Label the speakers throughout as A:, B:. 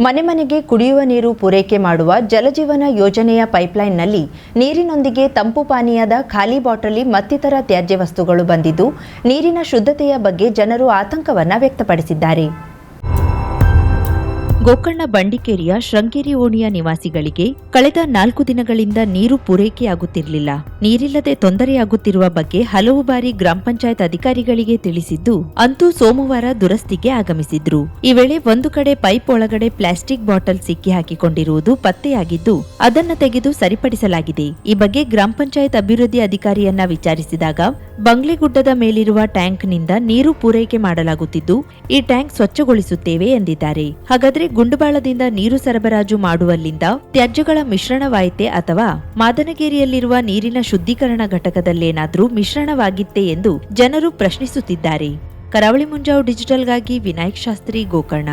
A: ಮನೆ ಮನೆಗೆ ಕುಡಿಯುವ ನೀರು ಪೂರೈಕೆ ಮಾಡುವ ಜಲಜೀವನ ಯೋಜನೆಯ ಪೈಪ್ಲೈನ್ನಲ್ಲಿ ನೀರಿನೊಂದಿಗೆ ತಂಪು ಪಾನೀಯದ ಖಾಲಿ ಬಾಟಲಿ ಮತ್ತಿತರ ತ್ಯಾಜ್ಯ ವಸ್ತುಗಳು ಬಂದಿದ್ದು ನೀರಿನ ಶುದ್ಧತೆಯ ಬಗ್ಗೆ ಜನರು ಆತಂಕವನ್ನು ವ್ಯಕ್ತಪಡಿಸಿದ್ದಾರೆ. ಗೋಕರ್ಣ ಬಂಡಿಕೇರಿಯ ಶೃಂಗೇರಿ ಓಣಿಯ ನಿವಾಸಿಗಳಿಗೆ ಕಳೆದ 4 ದಿನಗಳಿಂದ ನೀರು ಪೂರೈಕೆಯಾಗುತ್ತಿರಲಿಲ್ಲ. ನೀರಿಲ್ಲದೆ ತೊಂದರೆಯಾಗುತ್ತಿರುವ ಬಗ್ಗೆ ಹಲವು ಬಾರಿ ಗ್ರಾಮ ಪಂಚಾಯತ್ ಅಧಿಕಾರಿಗಳಿಗೆ ತಿಳಿಸಿದ್ದು, ಅಂತೂ ಸೋಮವಾರ ದುರಸ್ತಿಗೆ ಆಗಮಿಸಿದ್ರು. ಈ ವೇಳೆ ಒಂದು ಕಡೆ ಪೈಪ್ ಒಳಗಡೆ ಪ್ಲಾಸ್ಟಿಕ್ ಬಾಟಲ್ ಸಿಕ್ಕಿ ಹಾಕಿಕೊಂಡಿರುವುದು ಪತ್ತೆಯಾಗಿದ್ದು, ಅದನ್ನ ತೆಗೆದು ಸರಿಪಡಿಸಲಾಗಿದೆ. ಈ ಬಗ್ಗೆ ಗ್ರಾಮ ಪಂಚಾಯತ್ ಅಭಿವೃದ್ಧಿ ಅಧಿಕಾರಿಯನ್ನ ವಿಚಾರಿಸಿದಾಗ, ಬಂಗ್ಲೆಗುಡ್ಡದ ಮೇಲಿರುವ ಟ್ಯಾಂಕ್ನಿಂದ ನೀರು ಪೂರೈಕೆ ಮಾಡಲಾಗುತ್ತಿದ್ದು, ಈ ಟ್ಯಾಂಕ್ ಸ್ವಚ್ಛಗೊಳಿಸುತ್ತೇವೆ ಎಂದಿದ್ದಾರೆ. ಹಾಗಾದ್ರೆ ಗುಂಡುಬಾಳದಿಂದ ನೀರು ಸರಬರಾಜು ಮಾಡುವಲ್ಲಿಂದ ತ್ಯಾಜ್ಯಗಳ ಮಿಶ್ರಣವಾಯಿತೆ ಅಥವಾ ಮಾದನಗೇರಿಯಲ್ಲಿರುವ ನೀರಿನ ಶುದ್ಧೀಕರಣ ಘಟಕದಲ್ಲೇನಾದ್ರೂ ಮಿಶ್ರಣವಾಗಿತ್ತೇ ಎಂದು ಜನರು ಪ್ರಶ್ನಿಸುತ್ತಿದ್ದಾರೆ. ಕರಾವಳಿ ಮುಂಜಾವು ಡಿಜಿಟಲ್ಗಾಗಿ ವಿನಾಯಕ್ ಶಾಸ್ತ್ರಿ, ಗೋಕರ್ಣ.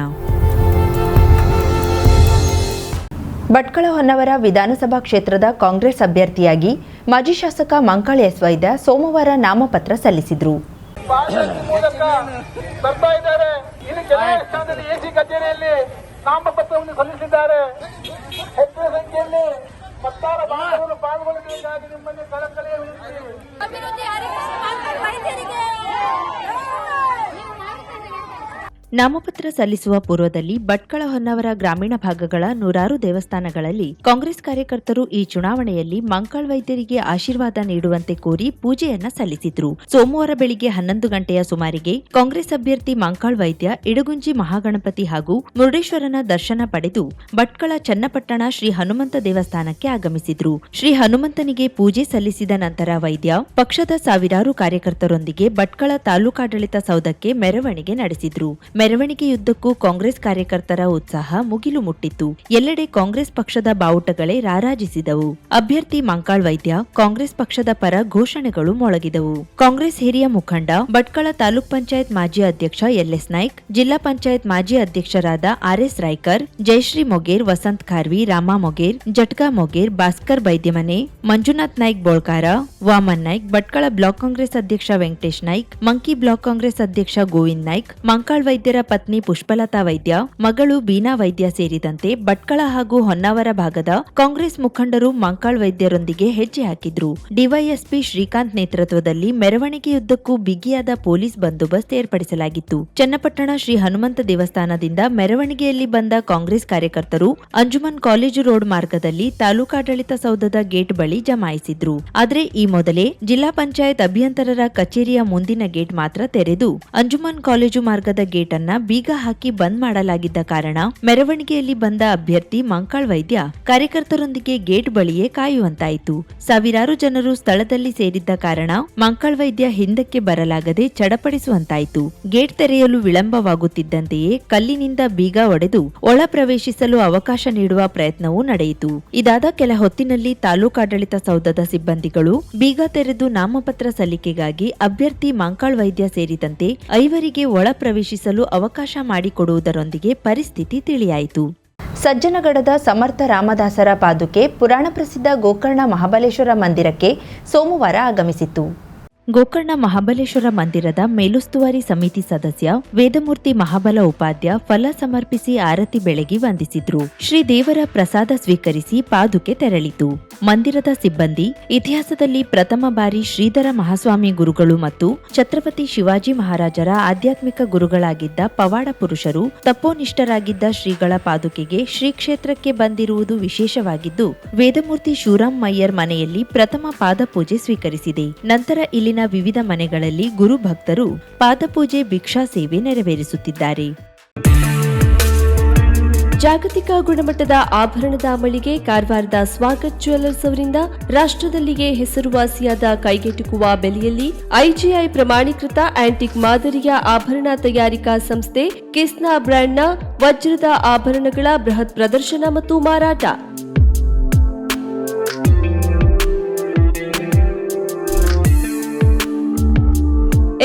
A: ಭಟ್ಕಳ ಹೊನ್ನವರ ವಿಧಾನಸಭಾ ಕ್ಷೇತ್ರದ ಕಾಂಗ್ರೆಸ್ ಅಭ್ಯರ್ಥಿಯಾಗಿ ಮಾಜಿ ಶಾಸಕ ಮಂಕಾಳ ಎಸ್ ವೈದ್ಯ ಸೋಮವಾರ ನಾಮಪತ್ರ ಸಲ್ಲಿಸಿದರು.
B: ನಾಮಪತ್ರವನ್ನು ಸಲ್ಲಿಸಿದ್ದಾರೆ. ಹೆಚ್ಚಿನ ಸಂಖ್ಯೆಯಲ್ಲಿ ಮತದಾರ ಬಾಂಧವರು ಪಾಲ್ಗೊಳ್ಳಬೇಕಾಗಿ ನಿಮ್ಮನ್ನು ಕಳಕಳಿಯ ವಿನಂತಿ.
A: ನಾಮಪತ್ರ ಸಲ್ಲಿಸುವ ಪೂರ್ವದಲ್ಲಿ ಭಟ್ಕಳ ಹೊನ್ನವರ ಗ್ರಾಮೀಣ ಭಾಗಗಳ ನೂರಾರು ದೇವಸ್ಥಾನಗಳಲ್ಲಿ ಕಾಂಗ್ರೆಸ್ ಕಾರ್ಯಕರ್ತರು ಈ ಚುನಾವಣೆಯಲ್ಲಿ ಮಂಕಾಳ್ ವೈದ್ಯರಿಗೆ ಆಶೀರ್ವಾದ ನೀಡುವಂತೆ ಕೋರಿ ಪೂಜೆಯನ್ನ ಸಲ್ಲಿಸಿದ್ರು. ಸೋಮವಾರ ಬೆಳಿಗ್ಗೆ 11 ಗಂಟೆಯ ಸುಮಾರಿಗೆ ಕಾಂಗ್ರೆಸ್ ಅಭ್ಯರ್ಥಿ ಮಂಕಾಳ್ ವೈದ್ಯ ಇಡಗುಂಜಿ ಮಹಾಗಣಪತಿ ಹಾಗೂ ಮುರುಡೇಶ್ವರನ ದರ್ಶನ ಪಡೆದು ಭಟ್ಕಳ ಚನ್ನಪಟ್ಟಣ ಶ್ರೀ ಹನುಮಂತ ದೇವಸ್ಥಾನಕ್ಕೆ ಆಗಮಿಸಿದ್ರು. ಶ್ರೀ ಹನುಮಂತನಿಗೆ ಪೂಜೆ ಸಲ್ಲಿಸಿದ ನಂತರ ವೈದ್ಯ ಪಕ್ಷದ ಸಾವಿರಾರು ಕಾರ್ಯಕರ್ತರೊಂದಿಗೆ ಭಟ್ಕಳ ತಾಲೂಕಾಡಳಿತ ಸೌಧಕ್ಕೆ ಮೆರವಣಿಗೆ ನಡೆಸಿದ್ರು. ಮೆರವಣಿಗೆಯುದ್ದಕ್ಕೂ ಕಾಂಗ್ರೆಸ್ ಕಾರ್ಯಕರ್ತರ ಉತ್ಸಾಹ ಮುಗಿಲು ಮುಟ್ಟಿತ್ತು. ಎಲ್ಲೆಡೆ ಕಾಂಗ್ರೆಸ್ ಪಕ್ಷದ ಬಾವುಟಗಳೇ ರಾರಾಜಿಸಿದವು. ಅಭ್ಯರ್ಥಿ ಮಂಕಾಳ್ ವೈದ್ಯ ಕಾಂಗ್ರೆಸ್ ಪಕ್ಷದ ಪರ ಘೋಷಣೆಗಳು ಮೊಳಗಿದವು. ಕಾಂಗ್ರೆಸ್ ಹಿರಿಯ ಮುಖಂಡ ಭಟ್ಕಳ ತಾಲೂಕ್ ಪಂಚಾಯತ್ ಮಾಜಿ ಅಧ್ಯಕ್ಷ ಎಲ್ಎಸ್ ನಾಯ್ಕ್, ಜಿಲ್ಲಾ ಪಂಚಾಯತ್ ಮಾಜಿ ಅಧ್ಯಕ್ಷರಾದ ಆರ್ಎಸ್ ರಾಯ್ಕರ್, ಜಯಶ್ರೀ ಮೊಗೇರ್, ವಸಂತ್ ಖಾರ್ವಿ, ರಾಮ ಮೊಗೇರ್, ಜಟ್ಕಾ ಮೊಗೇರ್, ಭಾಸ್ಕರ್ ಬೈದ್ಯಮನೆ, ಮಂಜುನಾಥ್ ನಾಯ್ಕ್ ಬೋಳ್ಕಾರ, ವಾಮನ್ ನಾಯ್ಕ್, ಭಟ್ಕಳ ಬ್ಲಾಕ್ ಕಾಂಗ್ರೆಸ್ ಅಧ್ಯಕ್ಷ ವೆಂಕಟೇಶ್ ನಾಯ್ಕ್, ಮಂಕಿ ಬ್ಲಾಕ್ ಕಾಂಗ್ರೆಸ್ ಅಧ್ಯಕ್ಷ ಗೋವಿಂದ್ ನಾಯ್ಕ್, ಮಂಕಾಳ್ ವೈದ್ಯರ ಪತ್ನಿ ಪುಷ್ಪಲತಾ ವೈದ್ಯ, ಮಗಳು ಬೀನಾ ವೈದ್ಯ ಸೇರಿದಂತೆ ಭಟ್ಕಳ ಹಾಗೂ ಹೊನ್ನಾವರ ಭಾಗದ ಕಾಂಗ್ರೆಸ್ ಮುಖಂಡರು ಮಂಕಾಳ್ ವೈದ್ಯರೊಂದಿಗೆ ಹೆಜ್ಜೆ ಹಾಕಿದ್ರು. ಡಿವೈಎಸ್ಪಿ ಶ್ರೀಕಾಂತ್ ನೇತೃತ್ವದಲ್ಲಿ ಮೆರವಣಿಗೆಯುದ್ದಕ್ಕೂ ಬಿಗಿಯಾದ ಪೊಲೀಸ್ ಬಂದೋಬಸ್ತ್ ಏರ್ಪಡಿಸಲಾಗಿತ್ತು. ಚನ್ನಪಟ್ಟಣ ಶ್ರೀ ಹನುಮಂತ ದೇವಸ್ಥಾನದಿಂದ ಮೆರವಣಿಗೆಯಲ್ಲಿ ಬಂದ ಕಾಂಗ್ರೆಸ್ ಕಾರ್ಯಕರ್ತರು ಅಂಜುಮನ್ ಕಾಲೇಜು ರೋಡ್ ಮಾರ್ಗದಲ್ಲಿ ತಾಲೂಕಾಡಳಿತ ಸೌಧದ ಗೇಟ್ ಬಳಿ ಜಮಾಯಿಸಿದ್ರು. ಆದ್ರೆ ಈ ಮೊದಲೇ ಜಿಲ್ಲಾ ಪಂಚಾಯತ್ ಅಭಿಯಂತರರ ಕಚೇರಿಯ ಮುಂದಿನ ಗೇಟ್ ಮಾತ್ರ ತೆರೆದು ಅಂಜುಮನ್ ಕಾಲೇಜು ಮಾರ್ಗದ ಗೇಟ್ ಅನ್ನ ಬೀಗ ಹಾಕಿ ಬಂದ್ ಮಾಡಲಾಗಿದ್ದ ಕಾರಣ ಮೆರವಣಿಗೆಯಲ್ಲಿ ಬಂದ ಅಭ್ಯರ್ಥಿ ಮಂಕಾಳ್ ವೈದ್ಯ ಕಾರ್ಯಕರ್ತರೊಂದಿಗೆ ಗೇಟ್ ಬಳಿಯೇ ಕಾಯುವಂತಾಯಿತು. ಸಾವಿರಾರು ಜನರು ಸ್ಥಳದಲ್ಲಿ ಸೇರಿದ್ದ ಕಾರಣ ಮಂಕಾಳ್ ವೈದ್ಯ ಹಿಂದಕ್ಕೆ ಬರಲಾಗದೆ ಚಡಪಡಿಸುವಂತಾಯಿತು. ಗೇಟ್ ತೆರೆಯಲು ವಿಳಂಬವಾಗುತ್ತಿದ್ದಂತೆಯೇ ಕಲ್ಲಿನಿಂದ ಬೀಗ ಒಡೆದು ಒಳ ಪ್ರವೇಶಿಸಲು ಅವಕಾಶ ನೀಡುವ ಪ್ರಯತ್ನವೂ ನಡೆಯಿತು. ಇದಾದ ಕೆಲ ಹೊತ್ತಿನಲ್ಲಿ ತಾಲೂಕಾಡಳಿತ ಸೌಧದ ಸಿಬ್ಬಂದಿಗಳು ಬೀಗ ತೆರೆದು ನಾಮಪತ್ರ ಸಲ್ಲಿಕೆಗಾಗಿ ಅಭ್ಯರ್ಥಿ ಮಂಕಾಳ್ ವೈದ್ಯ ಸೇರಿದಂತೆ 5 ಒಳ ಪ್ರವೇಶಿಸಲು ಅವಕಾಶ ಮಾಡಿಕೊಡುವುದರೊಂದಿಗೆ ಪರಿಸ್ಥಿತಿ ತಿಳಿಯಾಯಿತು. ಸಜ್ಜನಗಡದ ಸಮರ್ಥ ರಾಮದಾಸರ ಪಾದುಕೆ ಪುರಾಣ ಪ್ರಸಿದ್ಧ ಗೋಕರ್ಣ ಮಹಾಬಲೇಶ್ವರ ಮಂದಿರಕ್ಕೆ ಸೋಮವಾರ ಆಗಮಿಸಿತ್ತು. ಗೋಕರ್ಣ ಮಹಾಬಲೇಶ್ವರ ಮಂದಿರದ ಮೇಲುಸ್ತುವಾರಿ ಸಮಿತಿ ಸದಸ್ಯ ವೇದಮೂರ್ತಿ ಮಹಾಬಲ ಉಪಾಧ್ಯ ಫಲ ಸಮರ್ಪಿಸಿ ಆರತಿ ಬೆಳಗಿ ವಂದಿಸಿದ್ರು. ಶ್ರೀ ದೇವರ ಪ್ರಸಾದ ಸ್ವೀಕರಿಸಿ ಪಾದುಕೆ ತೆರಳಿತು. ಮಂದಿರದ ಸಿಬ್ಬಂದಿ ಇತಿಹಾಸದಲ್ಲಿ ಪ್ರಥಮ ಬಾರಿ ಶ್ರೀಧರ ಮಹಾಸ್ವಾಮಿ ಗುರುಗಳು ಮತ್ತು ಛತ್ರಪತಿ ಶಿವಾಜಿ ಮಹಾರಾಜರ ಆಧ್ಯಾತ್ಮಿಕ ಗುರುಗಳಾಗಿದ್ದ ಪವಾಡ ಪುರುಷರು ತಪೋನಿಷ್ಠರಾಗಿದ್ದ ಶ್ರೀಗಳ ಪಾದುಕೆಗೆ ಶ್ರೀ ಕ್ಷೇತ್ರಕ್ಕೆ ಬಂದಿರುವುದು ವಿಶೇಷವಾಗಿದ್ದು, ವೇದಮೂರ್ತಿ ಶಿವರಾಮ್ ಮಯ್ಯರ್ ಮನೆಯಲ್ಲಿ ಪ್ರಥಮ ಪಾದಪೂಜೆ ಸ್ವೀಕರಿಸಿದೆ. ನಂತರ ಇಲ್ಲಿನ ವಿವಿಧ ಮನೆಗಳಲ್ಲಿ ಗುರು ಭಕ್ತರು ಪಾದಪೂಜೆ ಭಿಕ್ಷಾ ಸೇವೆ ನೆರವೇರಿಸುತ್ತಿದ್ದಾರೆ.
C: ಜಾಗತಿಕ ಗುಣಮಟ್ಟದ ಆಭರಣದ ಅಮಳಿಗೆ ಕಾರವಾರದ ಸ್ವಾಗತ್ ಜ್ಯುವೆಲ್ಲರ್ಸ್ ಅವರಿಂದ ರಾಷ್ಟ್ರದಲ್ಲಿಯೇ ಹೆಸರುವಾಸಿಯಾದ ಕೈಗೆಟುಕುವ ಬೆಲೆಯಲ್ಲಿ ಐಜಿಐ ಪ್ರಮಾಣೀಕೃತ ಆಂಟಿಕ್ ಮಾದರಿಯ ಆಭರಣ ತಯಾರಿಕಾ ಸಂಸ್ಥೆ ಕಿಸ್ನಾ ಬ್ರ್ಯಾಂಡ್ನ ವಜ್ರದ ಆಭರಣಗಳ ಬೃಹತ್ ಪ್ರದರ್ಶನ ಮತ್ತು ಮಾರಾಟ.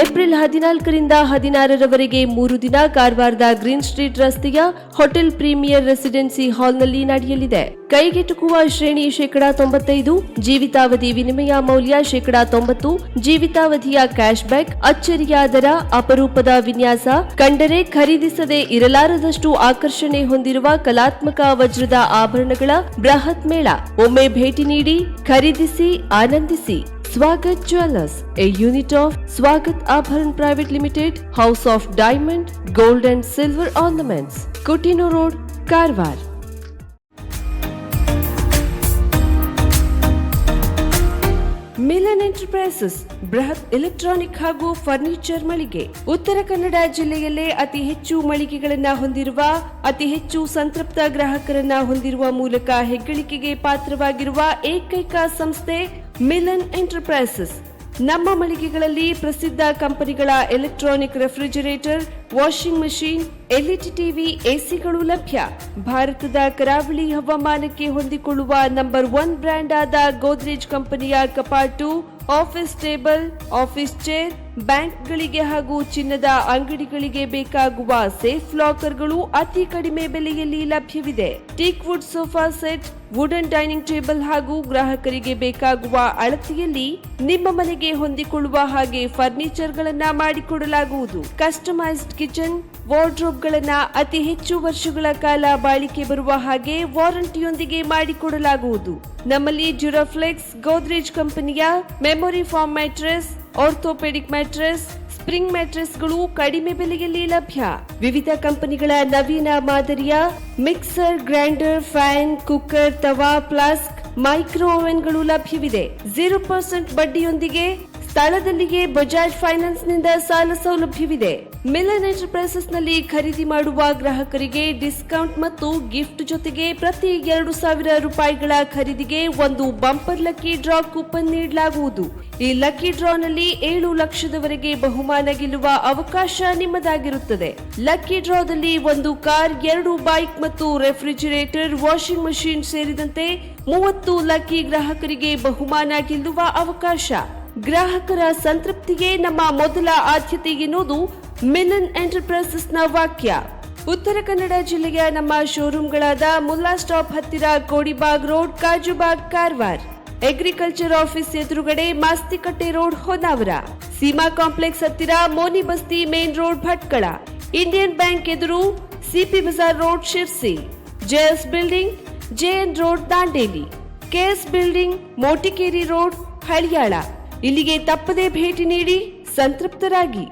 C: ಏಪ್ರಿಲ್ 14ರಿಂದ 16ರವರೆಗೆ 3 ದಿನ ಕಾರವಾರದ ಗ್ರೀನ್ ಸ್ಟ್ರೀಟ್ ರಸ್ತೆಯ ಹೋಟೆಲ್ ಪ್ರೀಮಿಯರ್ ರೆಸಿಡೆನ್ಸಿ ಹಾಲ್ನಲ್ಲಿ ನಡೆಯಲಿದೆ. ಕೈಗೆಟುಕುವ ಶ್ರೇಣಿ 95%, ಜೀವಿತಾವಧಿ ವಿನಿಮಯ ಮೌಲ್ಯ 90%, ಜೀವಿತಾವಧಿಯ ಕ್ಯಾಶ್ ಬ್ಯಾಕ್, ಅಚ್ಚರಿಯ ದರ, ಅಪರೂಪದ ವಿನ್ಯಾಸ, ಕಂಡರೆ ಖರೀದಿಸದೆ ಇರಲಾರದಷ್ಟು ಆಕರ್ಷಣೆ ಹೊಂದಿರುವ ಕಲಾತ್ಮಕ ವಜ್ರದ ಆಭರಣಗಳ ಬೃಹತ್ ಮೇಳ. ಒಮ್ಮೆ ಭೇಟಿ ನೀಡಿ, ಖರೀದಿಸಿ, ಆನಂದಿಸಿ. Swagat Jewellers, a unit of Swagat Abharan Private Limited, House of Diamond, Gold and Silver Ornaments, Kotino Road, Karwar. Milan enterprises ಬೃಹತ್ ಎಲೆಕ್ಟ್ರಾನಿಕ್ ಹಾಗೂ ಫರ್ನಿಚರ್ ಮಳಿಗೆ. ಉತ್ತರ ಕನ್ನಡ ಜಿಲ್ಲೆಯಲ್ಲೇ ಅತಿ ಹೆಚ್ಚು ಮಳಿಗೆಗಳನ್ನು ಹೊಂದಿರುವ, ಅತಿ ಹೆಚ್ಚು ಸಂತೃಪ್ತ ಗ್ರಾಹಕರನ್ನ ಹೊಂದಿರುವ ಮೂಲಕ ಹೆಗ್ಗಳಿಕೆಗೆ ಪಾತ್ರವಾಗಿರುವ ಏಕೈಕ ಸಂಸ್ಥೆ ಮಿಲನ್ ಎಂಟರ್ಪ್ರೈಸಸ್. ನಮ್ಮ ಮಳಿಗೆಗಳಲ್ಲಿ ಪ್ರಸಿದ್ಧ ಕಂಪನಿಗಳ electronic refrigerator, washing machine, LED TV, ಎಸಿಗಳು ಲಭ್ಯ. ಭಾರತದ ಕರಾವಳಿ ಹವಾಮಾನಕ್ಕೆ ಹೊಂದಿಕೊಳ್ಳುವ ನಂಬರ್ 1 ಬ್ರ್ಯಾಂಡ್ ಆದ ಗೋದ್ರೇಜ್ ಕಂಪನಿಯ ಕಪಾಟು, ಆಫೀಸ್ ಟೇಬಲ್, ಆಫೀಸ್ ಚೇರ್, ಬ್ಯಾಂಕ್ಗಳಿಗೆ ಹಾಗೂ ಚಿನ್ನದ ಅಂಗಡಿಗಳಿಗೆ ಬೇಕಾಗುವ ಸೇಫ್ ಲಾಕರ್ಗಳು ಅತಿ ಕಡಿಮೆ ಬೆಲೆಯಲ್ಲಿ ಲಭ್ಯವಿದೆ. Teak wood sofa set, wooden dining table ಹಾಗೂ ಗ್ರಾಹಕರಿಗೆ ಬೇಕಾಗುವ ಅಳತೆಯಲ್ಲಿ ನಿಮ್ಮ ಮನೆಗೆ ಹೊಂದಿಕೊಳ್ಳುವ ಹಾಗೆ ಫರ್ನಿಚರ್ ಗಳನ್ನ ಮಾಡಿಕೊಡಲಾಗುವುದು. ಕಸ್ಟಮೈಸ್ಡ್ ಕಿಚನ್, ವಾರ್ಡ್ರೋಬ್ ಗಳನ್ನ ಅತಿ ಹೆಚ್ಚು ವರ್ಷಗಳ ಕಾಲ ಬಾಳಿಕೆ ಬರುವ ಹಾಗೆ ವಾರಂಟಿಯೊಂದಿಗೆ ಮಾಡಿಕೊಡಲಾಗುವುದು. ನಮ್ಮಲ್ಲಿ ಡ್ಯೂರಾಫ್ಲೆಕ್ಸ್, ಗೋದ್ರೇಜ್ ಕಂಪನಿಯ memory foam mattress, orthopaedic mattress, spring ಮ್ಯಾಟ್ರೆಸ್ಗಳು ಕಡಿಮೆ ಬೆಲೆಯಲ್ಲಿ ಲಭ್ಯ. ವಿವಿಧ ಕಂಪನಿಗಳ ನವೀನ ಮಾದರಿಯ ಮಿಕ್ಸರ್, ಗ್ರೈಂಡರ್, ಫ್ಯಾನ್, ಕುಕ್ಕರ್, ತವಾ, ಫ್ಲಾಸ್ಕ್, ಮೈಕ್ರೋ ಓವೆನ್ಗಳು ಲಭ್ಯವಿದೆ. 0% ಬಡ್ಡಿಯೊಂದಿಗೆ ಸ್ಥಳದಲ್ಲಿಯೇ ಬಜಾಜ್ ಫೈನಾನ್ಸ್ ನಿಂದ ಸಾಲ ಸೌಲಭ್ಯವಿದೆ. ಮಿಲನ್ ಎಂಟರ್ಪ್ರೈಸಸ್ ನಲ್ಲಿ ಖರೀದಿ ಮಾಡುವ ಗ್ರಾಹಕರಿಗೆ ಡಿಸ್ಕೌಂಟ್ ಮತ್ತು ಗಿಫ್ಟ್ ಜೊತೆಗೆ ಪ್ರತಿ 2,000 ರೂಪಾಯಿಗಳ ಖರೀದಿಗೆ ಒಂದು ಬಂಪರ್ ಲಕ್ಕಿ ಡ್ರಾ ಕೂಪನ್ ನೀಡಲಾಗುವುದು. ಈ ಲಕ್ಕಿ ಡ್ರಾನಲ್ಲಿ 7 ಲಕ್ಷದವರೆಗೆ ಬಹುಮಾನ ಗೆಲ್ಲುವ ಅವಕಾಶ ನಿಮ್ಮದಾಗಿರುತ್ತದೆ. ಲಕ್ಕಿ ಡ್ರಾದಲ್ಲಿ 1 ಕಾರ್, 2 ಬೈಕ್ ಮತ್ತು ರೆಫ್ರಿಜರೇಟರ್, ವಾಷಿಂಗ್ ಮಷೀನ್ ಸೇರಿದಂತೆ 30 ಲಕ್ಕಿ ಗ್ರಾಹಕರಿಗೆ ಬಹುಮಾನ ಗೆಲ್ಲುವ ಅವಕಾಶ. ಗ್ರಾಹಕರ ಸಂತೃಪ್ತಿಗೆ ನಮ್ಮ ಮೊದಲ ಆದ್ಯತೆ ಎನ್ನುವುದು ಮಿಲನ್ ಎಂಟರ್ಪ್ರೈಸಸ್ನ ವಾಕ್ಯ. ಉತ್ತರ ಕನ್ನಡ ಜಿಲ್ಲೆಯ ನಮ್ಮ ಶೋರೂಮ್ಗಳಾದ ಮುಲ್ಲಾ ಸ್ಟಾಪ್ ಹತ್ತಿರ Kodibag road, Kajubag, Karwar. Agriculture office ಎದುರುಗಡೆ ಮಾಸ್ತಿಕಟ್ಟೆ ರೋಡ್, ಹೊನ್ನಾವರ. ಸೀಮಾ ಕಾಂಪ್ಲೆಕ್ಸ್ ಹತ್ತಿರ Moni Basti main road, Bhatkal. Indian bank ಎದುರು CP bazaar road, Sirsi. JS building, JN road, Dandeli. KS building, Motikeri road, Haliyal. ಇಲ್ಲಿಗೆ ತಪ್ಪದೇ ಭೇಟಿ ನೀಡಿ ಸಂತೃಪ್ತರಾಗಿ.